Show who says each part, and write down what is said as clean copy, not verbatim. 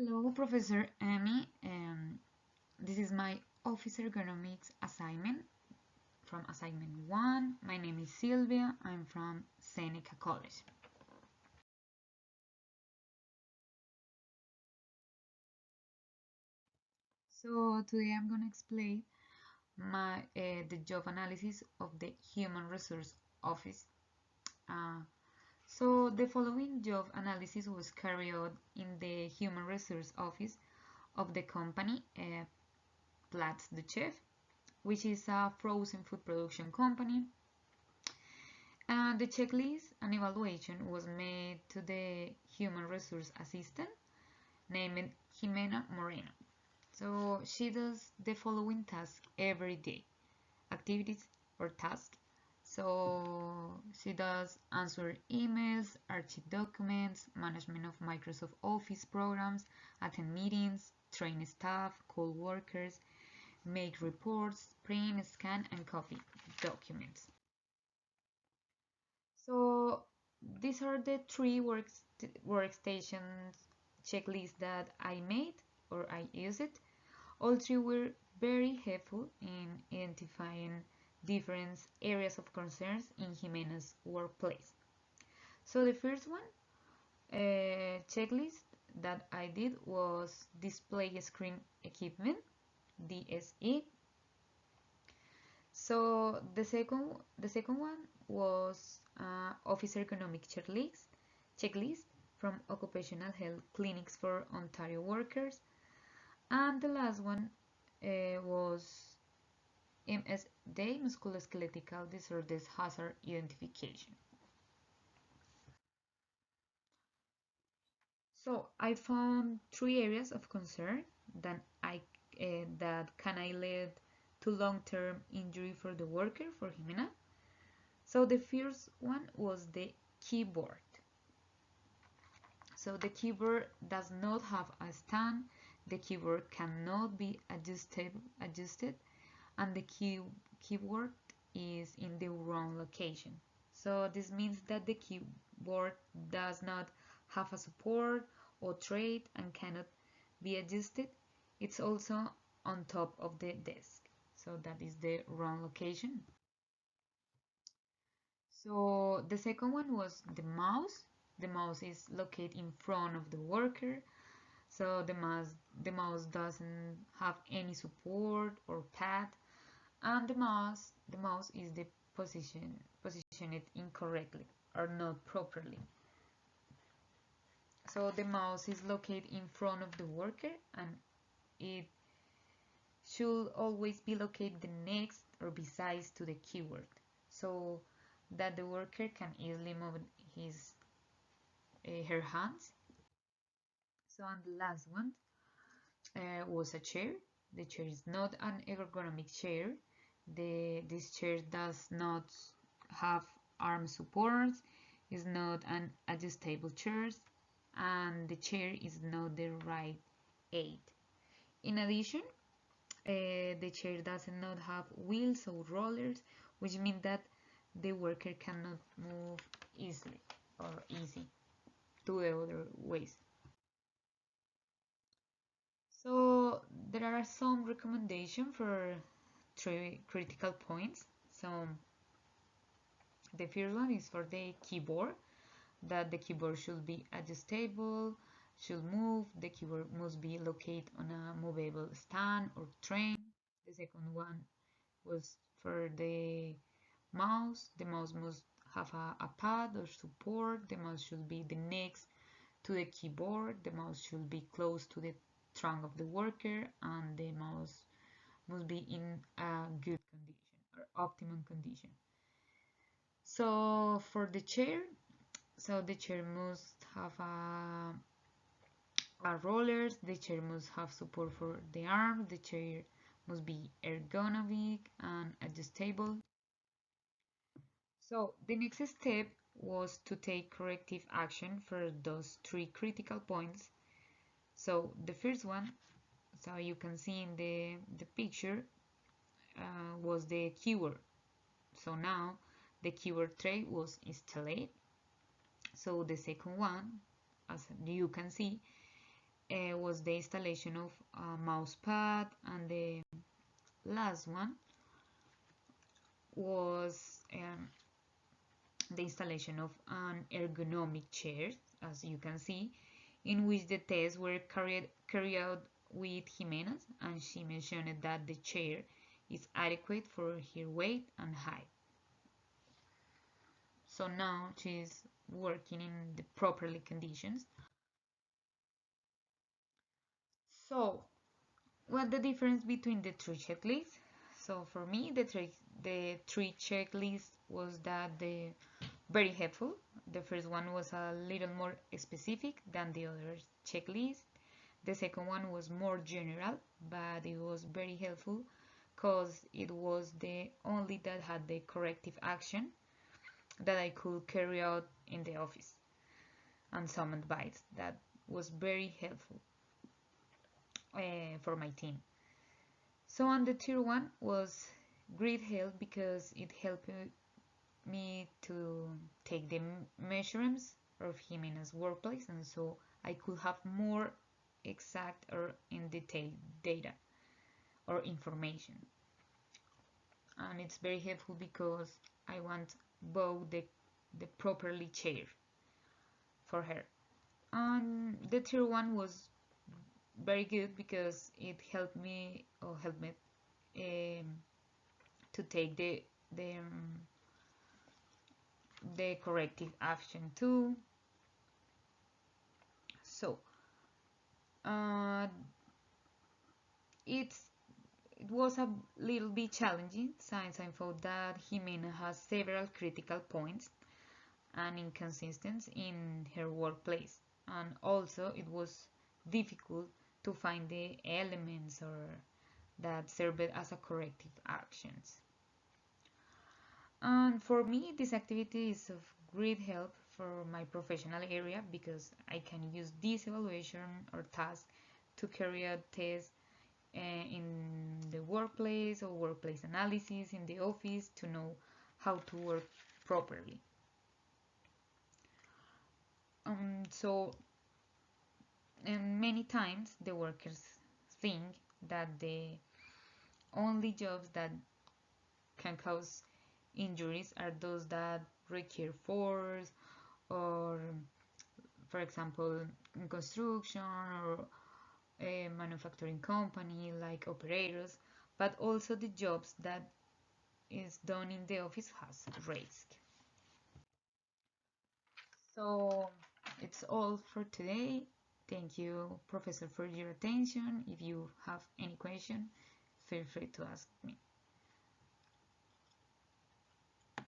Speaker 1: Hello, Professor Amy. This is my Office Ergonomics assignment from assignment 1. My name is Sylvia. I'm from Seneca College. So today I'm going to explain the job analysis of the Human Resource Office. Uh, so the following job analysis was carried out in the Human Resource Office of the company Plats de Chef, which is a frozen food production company. And the checklist and evaluation was made to the human resource assistant named Jimena Moreno. So she does the following tasks every day, activities or tasks. So she does answer emails, archive documents, management of Microsoft Office programs, attend meetings, train staff, call workers, make reports, print, scan, and copy documents. So these are the three workstations checklists that I made or I used. All three were very helpful in identifying different areas of concerns in Jimena's workplace. So the first one checklist that I did was display screen equipment, DSE. So the second one was Office Ergonomic checklist from Occupational Health Clinics for Ontario Workers, and the last one was MSD, Musculoskeletal Disorders Hazard Identification. So I found three areas of concern that can lead to long-term injury for the worker, for Jimena. So the first one was the keyboard. So the keyboard does not have a stand, the keyboard cannot be adjusted, and the keyboard is in the wrong location. So this means that the keyboard does not have a support or tray and cannot be adjusted. It's also on top of the desk. So that is the wrong location. So the second one was the mouse. The mouse is located in front of the worker. So the mouse doesn't have any support or pad, and the mouse is the positioned incorrectly or not properly. So the mouse is located in front of the worker, and it should always be located next or beside to the keyboard, so that the worker can easily move her hands. So and the last one was a chair. The chair is not an ergonomic chair. This chair does not have arm supports, is not an adjustable chair, and the chair is not the right aid. In addition, the chair does not have wheels or rollers, which means that the worker cannot move easily or easy to the other ways. So there are some recommendations for three critical points. So the first one is for the keyboard, that the keyboard should be adjustable, should move, the keyboard must be located on a movable stand or train. The second one was for the mouse must have a pad or support, the mouse should be the next to the keyboard, the mouse should be close to the trunk of the worker, and the mouse must be in a good condition or optimum condition. So for the chair, so the chair must have a rollers, the chair must have support for the arm, the chair must be ergonomic and adjustable. So the next step was to take corrective action for those three critical points. So the first one, so you can see in the picture, was the keyboard. So now the keyboard tray was installed. So the second one, as you can see, was the installation of a mouse pad, and the last one was the installation of an ergonomic chair, as you can see, in which the tests were carried out with Jimenez, and she mentioned that the chair is adequate for her weight and height. So now she's working in the properly conditions. So, what the difference between the three checklists? So for me, the three checklists was that the very helpful. The first one was a little more specific than the other checklist. The second one was more general, but it was very helpful because it was the only that had the corrective action that I could carry out in the office, and some advice that was very helpful for my team. So on the tier one was great help because it helped me to take the measurements of him in his workplace, and so I could have more exact or in detail data or information. And it's very helpful because I want both the properly chair for her. And the tier one was very good because it helped me to take the corrective action too. So uh, it was a little bit challenging since I thought that Jimena has several critical points and inconsistencies in her workplace, and also it was difficult to find the elements or that served as a corrective actions. And for me, this activity is of great help for my professional area because I can use this evaluation or task to carry out tests in the workplace or workplace analysis in the office to know how to work properly. So, and many times the workers think that the only jobs that can cause injuries are those that require force, or for example in construction or a manufacturing company like operators, but also the jobs that is done in the office has risk. So it's all for today. Thank you, Professor, for your attention. If you have any question, feel free to ask me.